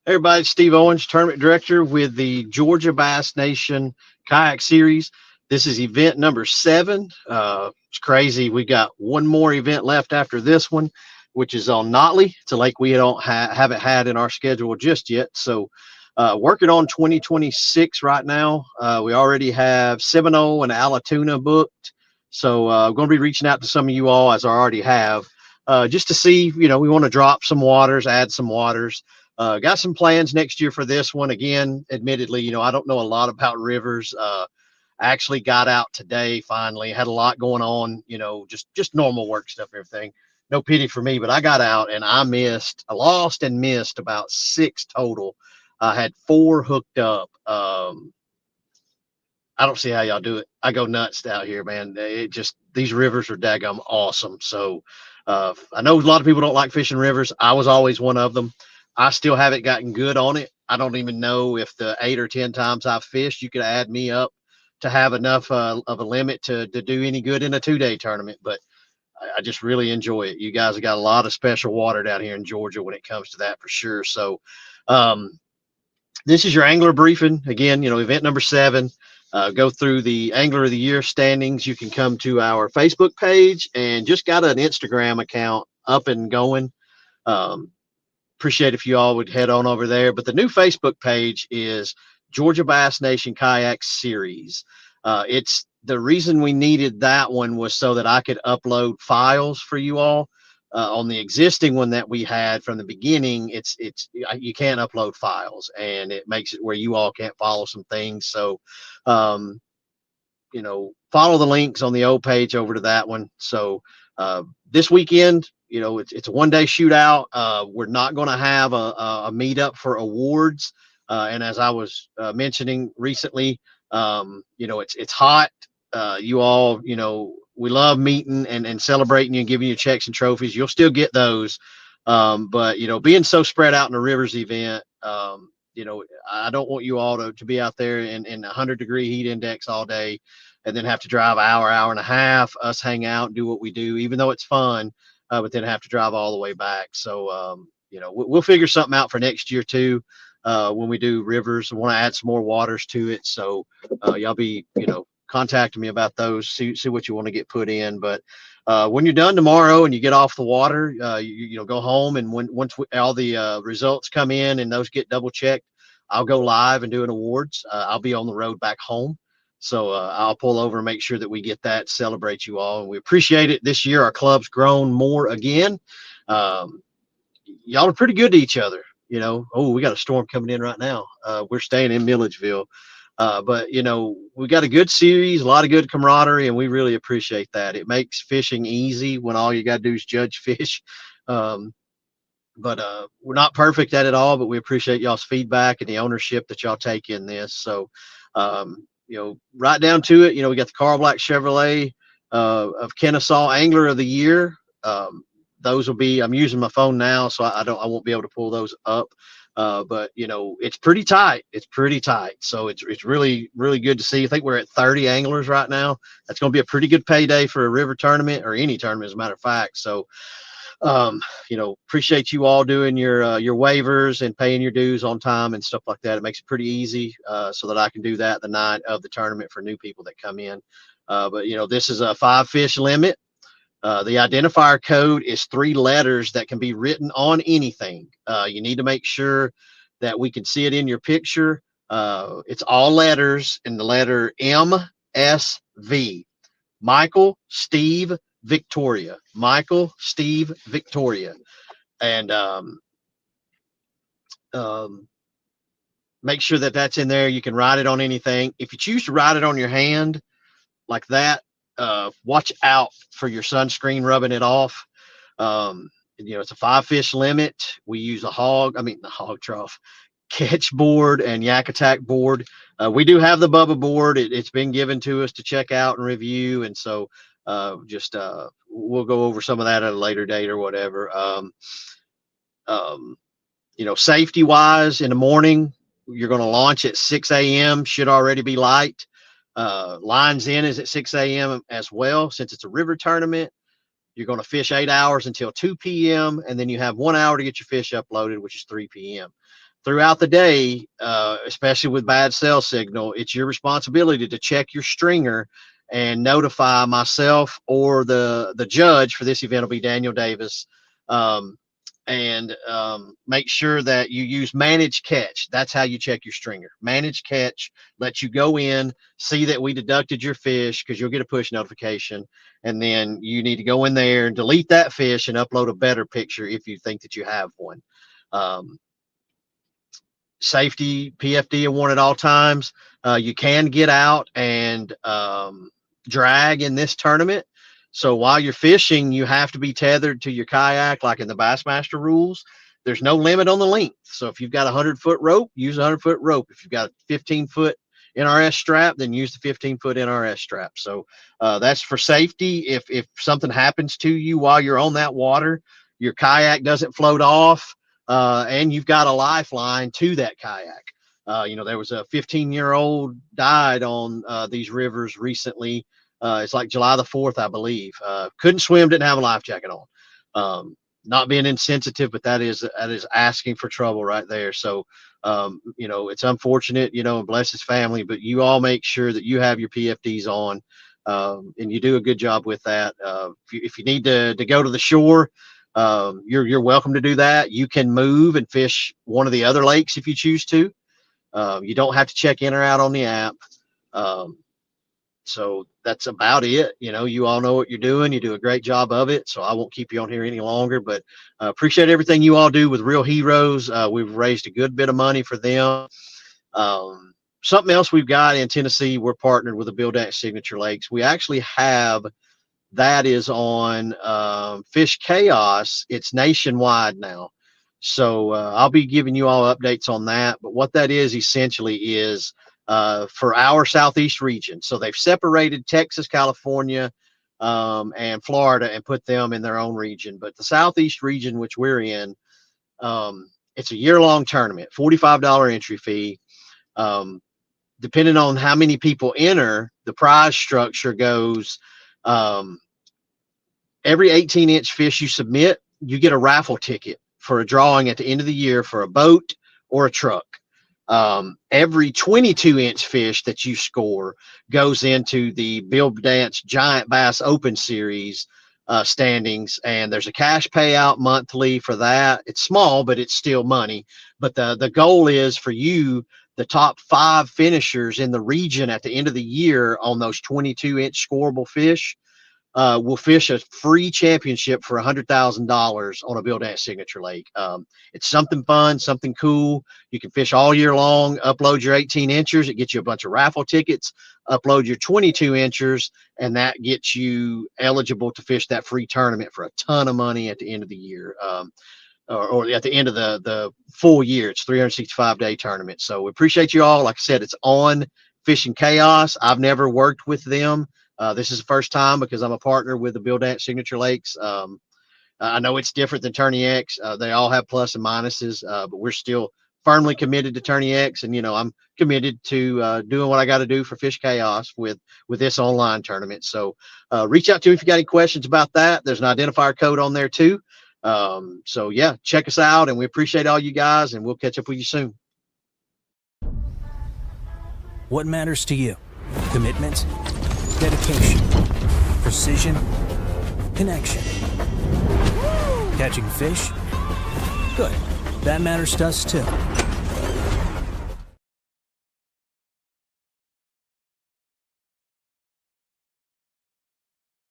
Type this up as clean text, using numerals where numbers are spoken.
Everybody, Steve Owens, Tournament Director with the Georgia Bass Nation Kayak Series. This is event number 7. It's crazy. We got one more event left after this one, which is on Notley. It's a lake we haven't had in our schedule just yet. So, working on 2026 right now. We already have Seminole and Alatoona booked. So, I'm going to be reaching out to some of you all, as I already have, just to see, we want to drop some waters, add some waters. Got some plans next year for this one. Again, admittedly, I don't know a lot about rivers. I actually got out today finally. Had a lot going on, just normal work stuff and everything. No pity for me, but I got out and I lost and missed about 6 total. I had 4 hooked up. I don't see how y'all do it. I go nuts out here, man. It just these rivers are daggum awesome. So I know a lot of people don't like fishing rivers. I was always one of them. I still haven't gotten good on it. I don't even know if the 8 or 10 times I've fished, you could add me up to have enough of a limit to do any good in a 2-day tournament. But I just really enjoy it. You guys have got a lot of special water down here in Georgia when it comes to that for sure. So um, this is your angler briefing. Again, event number 7. Go through the Angler of the Year standings. You can come to our Facebook page and just got an Instagram account up and going. Um, Appreciate if you all would head on over there. But the new Facebook page is Georgia Bass Nation Kayak Series. It's the reason we needed that one was so that I could upload files for you all. On the existing one that we had from the beginning, it's you can't upload files, and it makes it where you all can't follow some things. So, um, follow the links on the old page over to that one. So this weekend, it's a 1-day shootout. We're not going to have a meetup for awards. And as I was mentioning recently, it's hot. You all, we love meeting and celebrating you and giving you checks and trophies. You'll still get those. But, being so spread out in the Rivers event, I don't want you all to be out there in 100-degree heat index all day and then have to drive an hour and a half, us hang out and do what we do, even though it's fun, but then have to drive all the way back. So, we'll figure something out for next year too. When we do rivers, I want to add some more waters to it. So, y'all be, contacting me about those, see what you want to get put in. But when you're done tomorrow and you get off the water, go home. And once all the results come in and those get double checked, I'll go live and do an awards. I'll be on the road back home. So I'll pull over and make sure that we get that, celebrate you all. And we appreciate it. This year, our club's grown more again. Um, y'all are pretty good to each other. Oh, we got a storm coming in right now. We're staying in Milledgeville. But, we got a good series, a lot of good camaraderie, and we really appreciate that. It makes fishing easy when all you got to do is judge fish. Um, but we're not perfect at it all, but we appreciate y'all's feedback and the ownership that y'all take in this. So, right down to it, we got the Carl Black Chevrolet of Kennesaw Angler of the Year. Those will be, I'm using my phone now, so I won't be able to pull those up. But it's pretty tight. It's pretty tight. So it's really, really good to see. I think we're at 30 anglers right now. That's going to be a pretty good payday for a river tournament or any tournament, as a matter of fact. So, appreciate you all doing your waivers and paying your dues on time and stuff like that. It makes it pretty easy, so that I can do that the night of the tournament for new people that come in. But this is a 5 fish limit. The identifier code is 3 letters that can be written on anything. You need to make sure that we can see it in your picture. It's all letters in the letter MSV. Michael, Steve, Victoria. Michael, Steve, Victoria. And make sure that that's in there. You can write it on anything. If you choose to write it on your hand like that, watch out for your sunscreen rubbing it off. It's a 5 fish limit. We use the hog trough, catch board, and yak attack board. We do have the Bubba board. It's been given to us to check out and review. And so we'll go over some of that at a later date or whatever. Safety wise, in the morning, you're going to launch at 6 a.m. Should already be light. Lines in is at 6 a.m. as well. Since it's a river tournament, you're going to fish 8 hours until 2 p.m. and then you have 1 hour to get your fish uploaded, which is 3 p.m. throughout the day, especially with bad cell signal, it's your responsibility to check your stringer and notify myself, or the judge for this event will be Daniel Davis. Um, and make sure that you use manage catch. That's how you check your stringer. Manage catch lets you go in, see that we deducted your fish, because you'll get a push notification, and then you need to go in there and delete that fish and upload a better picture if you think that you have one. um, Safety, PFD are warned at all times. You can get out and drag in this tournament. So while you're fishing, you have to be tethered to your kayak, like in the Bassmaster rules. There's no limit on the length. So if you've got a 100-foot rope, use a 100-foot rope. If you've got a 15-foot NRS strap, then use the 15-foot NRS strap. So that's for safety. If something happens to you while you're on that water, your kayak doesn't float off, and you've got a lifeline to that kayak. There was a 15-year-old died on these rivers recently. It's like July the 4th, I believe. Couldn't swim, didn't have a life jacket on. Not being insensitive, but that is asking for trouble right there. So, it's unfortunate, and bless his family, but you all make sure that you have your PFDs on, and you do a good job with that. If you need to go to the shore, you're welcome to do that. You can move and fish one of the other lakes if you choose to. You don't have to check in or out on the app. So that's about it. You all know what you're doing. You do a great job of it. So I won't keep you on here any longer, but appreciate everything you all do with Real Heroes. We've raised a good bit of money for them. Something else we've got in Tennessee, we're partnered with the BuildX Signature Lakes. We actually have, that is on Fish Chaos. It's nationwide now. So I'll be giving you all updates on that. But what that is essentially is for our Southeast region. So they've separated Texas, California, and Florida and put them in their own region. But the Southeast region, which we're in, it's a year-long tournament, $45 entry fee. Depending on how many people enter, the prize structure goes, every 18-inch fish you submit, you get a raffle ticket for a drawing at the end of the year for a boat or a truck. Every 22-inch fish that you score goes into the BuildX Giant Bass Open Series standings, and there's a cash payout monthly for that. It's small, but it's still money. But the goal is for you, the top 5 finishers in the region at the end of the year on those 22-inch scoreable fish will fish a free championship for $100,000 on a BuildX Signature Lake. It's something fun, something cool. You can fish all year long. Upload your 18 inchers. It gets you a bunch of raffle tickets. Upload your 22 inchers, and that gets you eligible to fish that free tournament for a ton of money at the end of the year. Or at the end of the full year. It's 365-day tournament. So we appreciate you all. Like I said, it's on Fishing Chaos. I've never worked with them. This is the first time because I'm a partner with the BuildX Signature Lakes. I know it's different than Tourney X. They all have plus and minuses, but we're still firmly committed to Tourney X. And, I'm committed to doing what I got to do for Fish Chaos with this online tournament. So reach out to me if you got any questions about that. There's an identifier code on there too. So yeah, check us out, and we appreciate all you guys, and we'll catch up with you soon. What matters to you? Commitment, dedication, precision, connection. Catching fish? Good. That matters to us too.